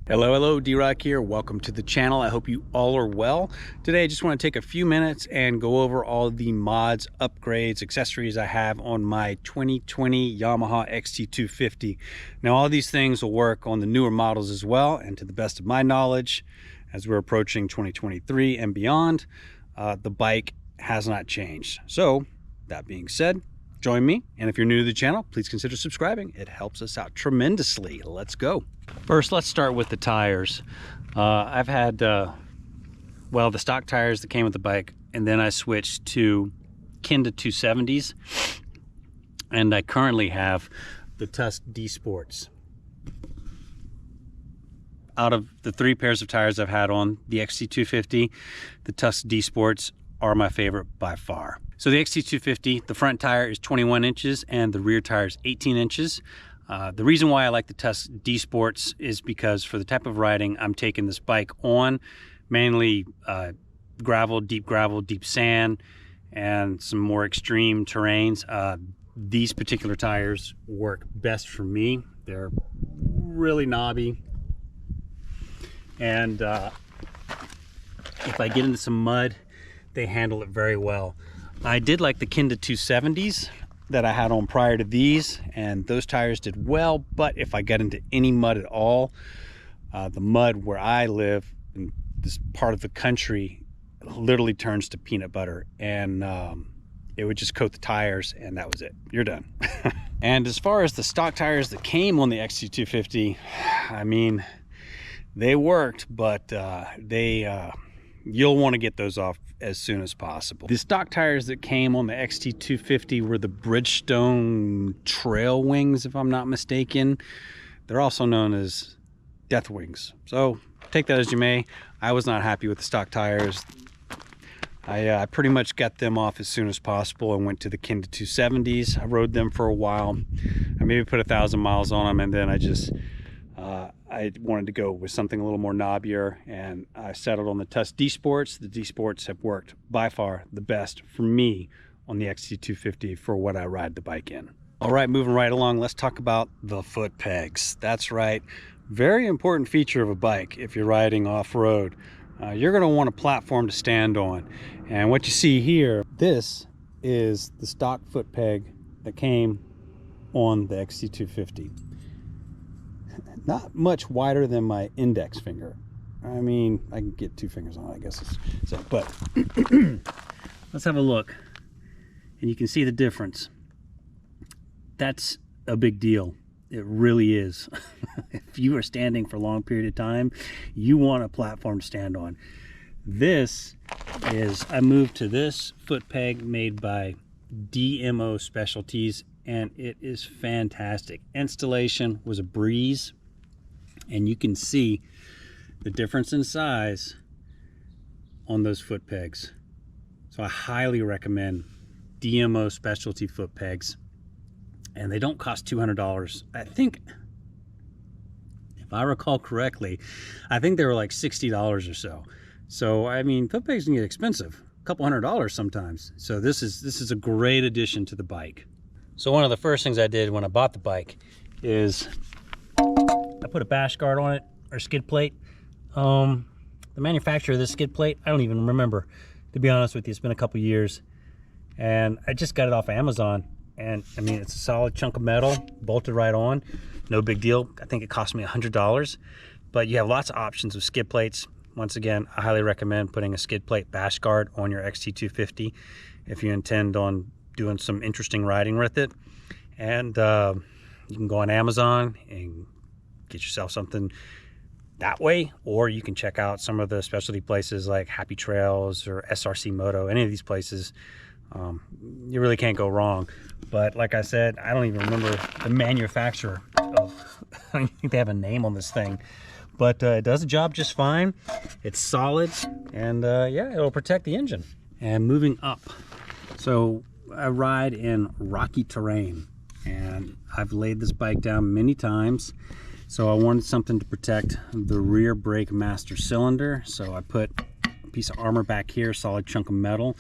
Hello, D-Rock here. Welcome to the channel. I hope you all are well. Today I just want to take a few minutes and go over all the mods, upgrades, accessories I have on my 2020 Yamaha XT250. Now all these things will work on the newer models as well, and to the best of my knowledge, as we're approaching 2023 and beyond, the bike has not changed. So that being said, join me, and if you're new to the channel, please consider subscribing. It helps us out tremendously. Let's go. First, let's start with the tires. I've had, well, the stock tires that came with the bike, and then I switched to Kinda 270s, and I currently have the Tusk D Sports. Out of the 3 pairs of tires I've had on the XT250, the Tusk D Sports are my favorite by far. So the XT250, the front tire is 21 inches and the rear tire is 18 inches. The reason why I like the Tusk D Sports is because for the type of riding I'm taking this bike on, mainly gravel, deep sand, and some more extreme terrains, these particular tires work best for me. They're really knobby, and if I get into some mud, they handle it very well. I did like the Kinda 270s that I had on prior to these, and those tires did well, but if I got into any mud at all, the mud where I live in this part of the country literally turns to peanut butter, and it would just coat the tires and that was it. You're done. And as far as the stock tires that came on the XT250, I mean, they worked, but you'll want to get those off as soon as possible. The stock tires that came on the XT250 were the Bridgestone Trail Wings, if I'm not mistaken. They're also known as Death Wings. So take that as you may. I was not happy with the stock tires. I pretty much got them off as soon as possible and went to the Kinda 270s. I rode them for a while. I maybe put 1,000 miles on them, and then I wanted to go with something a little more knobbier, and I settled on the Tusk D Sports. The D Sports have worked by far the best for me on the XT250 for what I ride the bike in. All right, moving right along, let's talk about the foot pegs. That's right, very important feature of a bike if you're riding off-road. You're going to want a platform to stand on, and what you see here, this is the stock foot peg that came on the XT250. Not much wider than my index finger. I mean, I can get 2 fingers on it, I guess. But let's have a look, and you can see the difference. That's a big deal. It really is. If you are standing for a long period of time, you want a platform to stand on. This is, I moved to this foot peg made by DMO Specialties, and it is fantastic. Installation was a breeze, and you can see the difference in size on those foot pegs. So I highly recommend DMO Specialty foot pegs, and they don't cost $200. I think, if I recall correctly, I think they were like $60 or so. So I mean, foot pegs can get expensive, a couple $100 sometimes. So this is a great addition to the bike. So one of the first things I did when I bought the bike is I put a bash guard on it, or skid plate. The manufacturer of this skid plate, I don't even remember, to be honest with you. It's been a couple years, and I just got it off of Amazon, and I mean, it's a solid chunk of metal, bolted right on, no big deal. I think it cost me $100, but you have lots of options with skid plates. Once again, I highly recommend putting a skid plate bash guard on your XT250 if you intend on doing some interesting riding with it. And you can go on Amazon and get yourself something that way, or you can check out some of the specialty places like Happy Trails or SRC Moto. Any of these places, you really can't go wrong. But like I said, I don't even remember the manufacturer of, I don't think they have a name on this thing, but it does the job just fine. It's solid, and yeah, it'll protect the engine. And moving up, so I ride in rocky terrain, and I've laid this bike down many times, so I wanted something to protect the rear brake master cylinder. So I put a piece of armor back here, solid chunk of metal.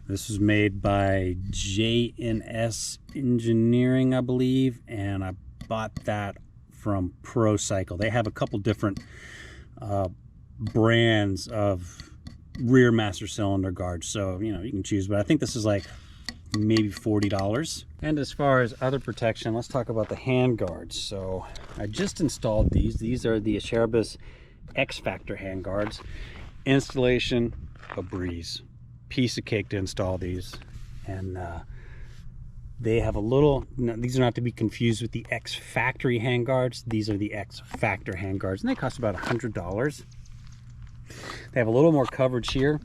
This was made by JNS Engineering, I believe, and I bought that from Pro Cycle. They have a couple different brands of rear master cylinder guards, so you know, you can choose, but I think this is like maybe $40. And as far as other protection, let's talk about the hand guards. So I just installed these. These are the Erebus X Factor hand guards. Installation, a breeze. Piece of cake to install these. And they have a little, these are not to be confused with the X Factory hand guards. These are the X Factor hand guards, and they cost about $100. They have a little more coverage here,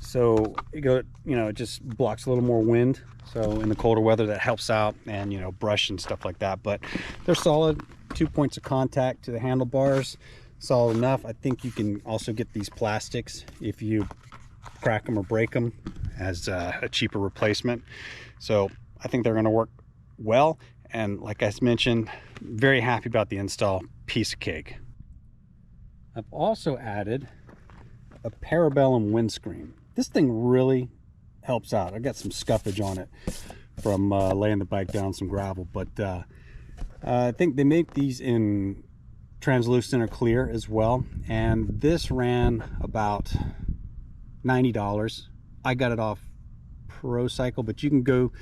so it just blocks a little more wind. So in the colder weather, that helps out, and you know, brush and stuff like that. But they're solid. 2 points of contact to the handlebars, solid enough. I think you can also get these plastics if you crack them or break them as a cheaper replacement. So I think they're going to work well. And like I mentioned, very happy about the install. Piece of cake. I've also added a Parabellum windscreen. This thing really helps out. I got some scuffage on it from laying the bike down some gravel, but I think they make these in translucent or clear as well, and this ran about $90. I got it off Pro Cycle, but you can go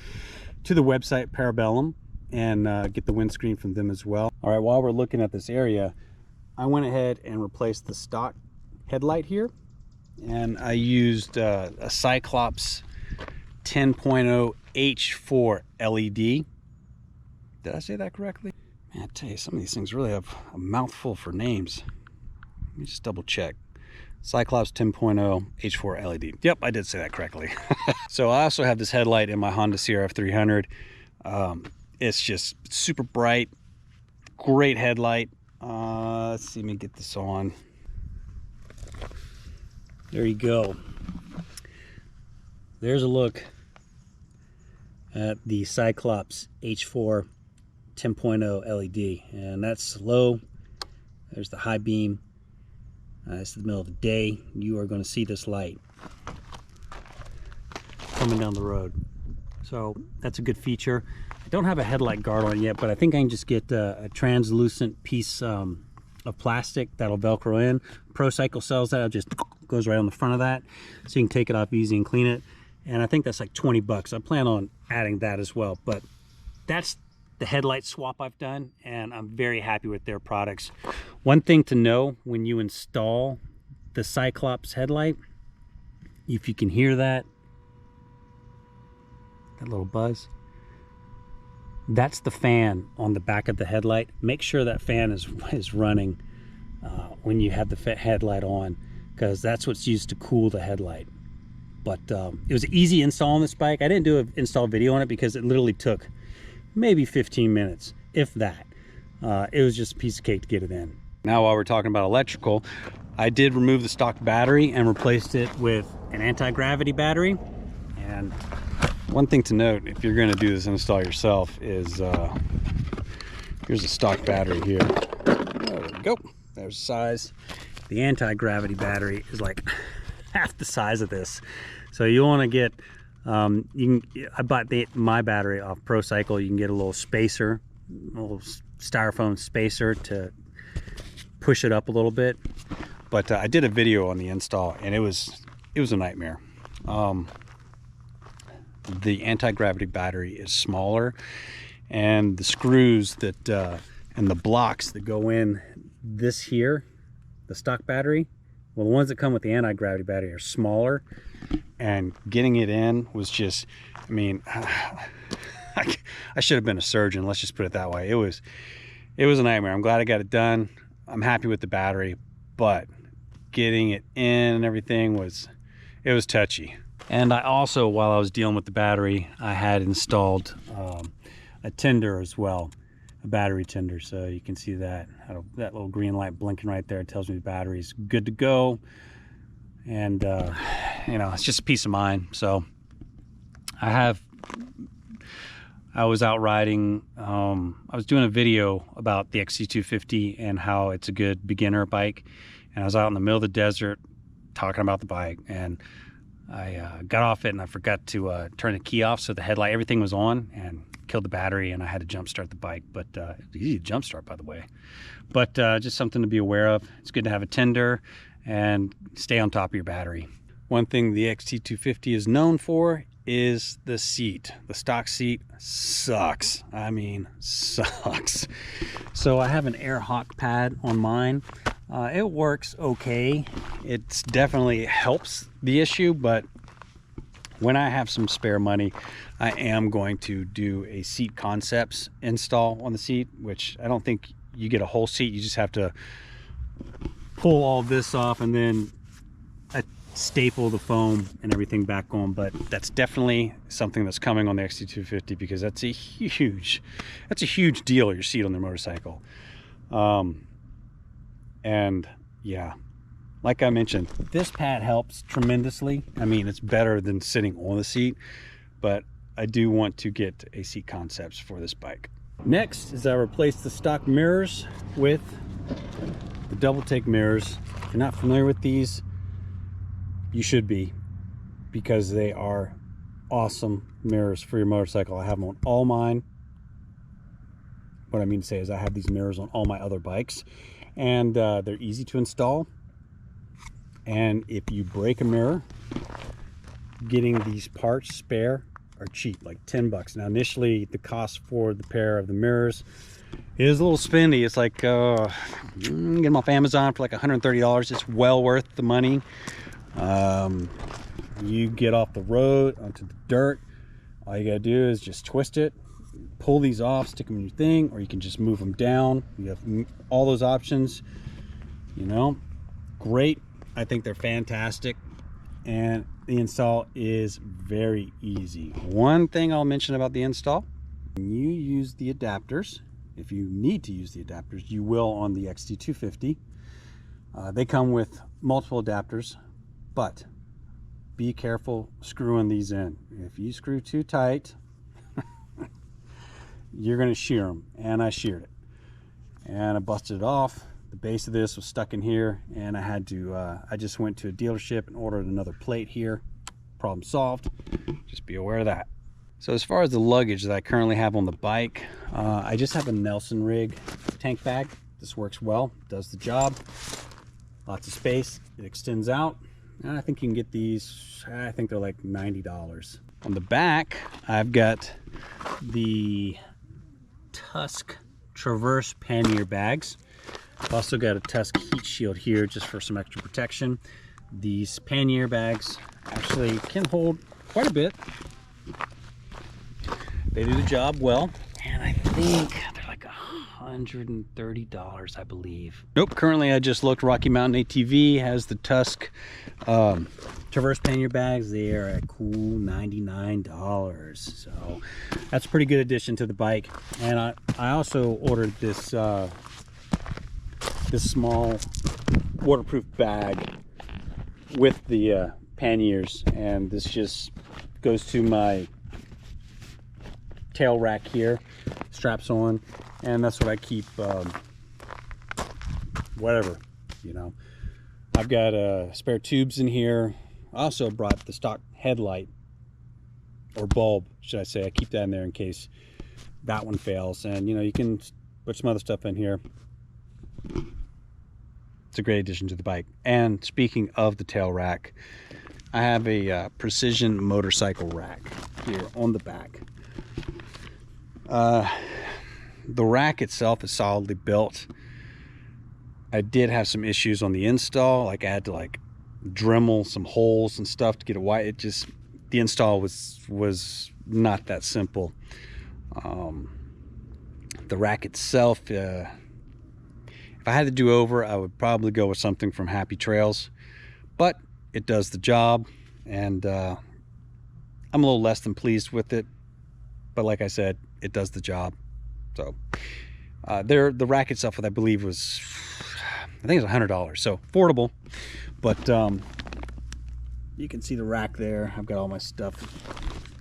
to the website Parabellum and get the windscreen from them as well. All right, while we're looking at this area, I went ahead and replaced the stock headlight here, and I used a Cyclops 10.0 H4 LED. Did I say that correctly? Man, I tell you, some of these things really have a mouthful for names. Let me just double check. Cyclops 10.0 H4 LED. Yep, I did say that correctly. So I also have this headlight in my Honda CRF 300. It's just super bright, great headlight. Let's see, let me get this on. There you go. There's a look at the Cyclops H4 10.0 LED, and that's low. There's the high beam. It's the middle of the day. You are going to see this light coming down the road. So that's a good feature. I don't have a headlight guard on it yet, but I think I can just get a translucent piece of plastic that'll Velcro in. Pro Cycle sells that. It just goes right on the front of that, so you can take it off easy and clean it. And I think that's like 20 bucks. I plan on adding that as well. But that's the headlight swap I've done, and I'm very happy with their products. One thing to know when you install the Cyclops headlight, if you can hear that little buzz, that's the fan on the back of the headlight. Make sure that fan is running when you have the headlight on, because that's what's used to cool the headlight. But it was an easy install on this bike. I didn't do an install video on it because it literally took maybe 15 minutes, if that. It was just a piece of cake to get it in. Now, while we're talking about electrical, I did remove the stock battery and replaced it with an anti-gravity battery. And one thing to note, if you're going to do this install yourself, is here's a stock battery here. There we go. There's the size. The anti-gravity battery is like half the size of this. So you want to get, I bought my battery off Pro Cycle. You can get a little spacer, a little styrofoam spacer to push it up a little bit. But I did a video on the install, and it was a nightmare. The anti-gravity battery is smaller, and the screws that and the blocks that go in this here, the stock battery, well, the ones that come with the anti-gravity battery are smaller, and getting it in was just, I mean, I should have been a surgeon, let's just put it that way. It was a nightmare. I'm glad I got it done. I'm happy with the battery, but getting it in and everything was touchy. And I also, while I was dealing with the battery, I had installed a tender as well, a battery tender. So you can see that little green light blinking right there. It tells me the battery's good to go. And you know, it's just a peace of mind. So I was out riding. I was doing a video about the XT250 and how it's a good beginner bike. And I was out in the middle of the desert talking about the bike, and I got off it and I forgot to turn the key off, so the headlight, everything was on, and killed the battery and I had to jump start the bike. But it's easy to jump start, by the way. But just something to be aware of. It's good to have a tender and stay on top of your battery. One thing the XT250 is known for is the seat. The stock seat sucks. I mean, sucks. So I have an air hawk pad on mine. It works okay. It's definitely helps the issue, but when I have some spare money, I am going to do a seat concepts install on the seat, which I don't think you get a whole seat. You just have to pull all this off and then staple the foam and everything back on. But that's definitely something that's coming on the XT250, because that's a huge deal, your seat on the motorcycle. And yeah, like I mentioned, this pad helps tremendously. I mean, it's better than sitting on the seat, but I do want to get a seat concepts for this bike. Next is I replaced the stock mirrors with the double take mirrors. If you're not familiar with these, you should be, because they are awesome mirrors for your motorcycle. I have them on all mine. What I mean to say is I have these mirrors on all my other bikes, and they're easy to install. And if you break a mirror, getting these parts spare are cheap, like 10 bucks. Now initially the cost for the pair of the mirrors is a little spendy. It's like get them off Amazon for like $130. It's well worth the money. You get off the road onto the dirt, all you gotta do is just twist it, pull these off, stick them in your thing, or you can just move them down. You have all those options, you know. Great. I think they're fantastic, and the install is very easy. One thing I'll mention about the install: when you use the adapters, if you need to use the adapters, you will on the XT250. They come with multiple adapters, but be careful screwing these in. If you screw too tight, you're going to shear them. And I sheared it, and I busted it off. The base of this was stuck in here, and I had to I just went to a dealership and ordered another plate here. Problem solved. Just be aware of that. So as far as the luggage that I currently have on the bike, I just have a Nelson rig tank bag. This works well, does the job. Lots of space, it extends out, and I think you can get these, I think they're like $90. On the back, I've got the Tusk Traverse pannier bags. I've also got a Tusk heat shield here just for some extra protection. These pannier bags actually can hold quite a bit. They do the job well, and I think they're like $130, I believe. Nope, currently I just looked. Rocky Mountain ATV has the Tusk Traverse pannier bags. They are at cool $99, so that's a pretty good addition to the bike. And I also ordered this this small waterproof bag with the panniers, and this just goes to my tail rack here, straps on, and that's what I keep whatever, you know. I've got spare tubes in here. I also brought the stock headlight, or bulb should I say. I keep that in there in case that one fails, and you know, you can put some other stuff in here. It's a great addition to the bike. And speaking of the tail rack, I have a precision motorcycle rack here on the back. The rack itself is solidly built. I did have some issues on the install, like I had to like Dremel some holes and stuff to get it wide. It just, the install was not that simple. The rack itself, if I had to do over, I would probably go with something from Happy Trails, but it does the job, and I'm a little less than pleased with it, but like I said, it does the job. So the rack itself, I believe, was, I think it's $100, so affordable. But you can see the rack there. I've got all my stuff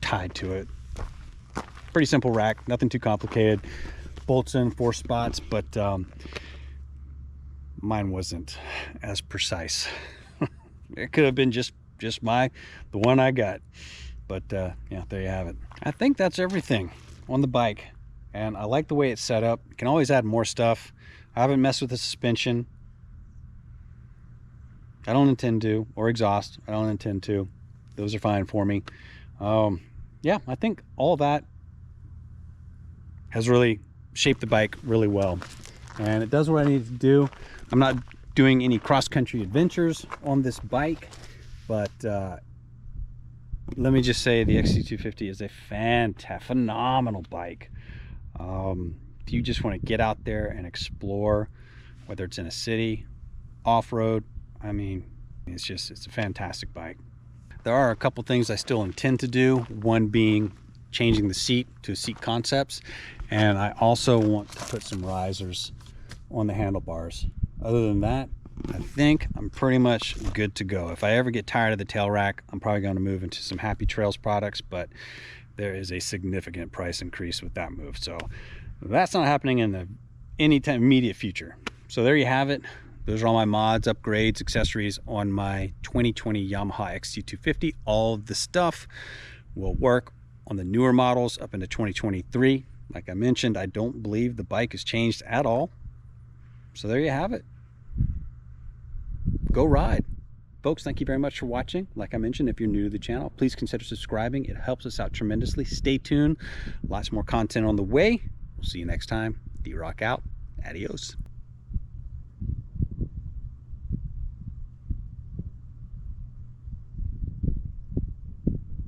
tied to it. Pretty simple rack, nothing too complicated. Bolts in 4 spots, but mine wasn't as precise. It could have been just the one I got. But yeah, there you have it. I think that's everything. on the bike, and I like the way it's set up. You can always add more stuff. I haven't messed with the suspension. I don't intend to, or exhaust. I don't intend to. Those are fine for me. Yeah, I think all that has really shaped the bike really well, and it does what I need to do. I'm not doing any cross-country adventures on this bike, but let me just say the XT250 is a phenomenal bike. If you just want to get out there and explore, whether it's in a city, off-road, I mean, it's a fantastic bike. There are a couple things I still intend to do, one being changing the seat to seat concepts, and I also want to put some risers on the handlebars. Other than that, I think I'm pretty much good to go. If I ever get tired of the tail rack, I'm probably going to move into some Happy Trails products, but there is a significant price increase with that move, so that's not happening in the anytime immediate future. So there you have it. Those are all my mods, upgrades, accessories on my 2020 Yamaha XT250. All of the stuff will work on the newer models up into 2023. Like I mentioned, I don't believe the bike has changed at all. So there you have it. Go ride. Folks, thank you very much for watching. Like I mentioned, if you're new to the channel, please consider subscribing. It helps us out tremendously. Stay tuned. Lots more content on the way. We'll see you next time. D-Rock out. Adios.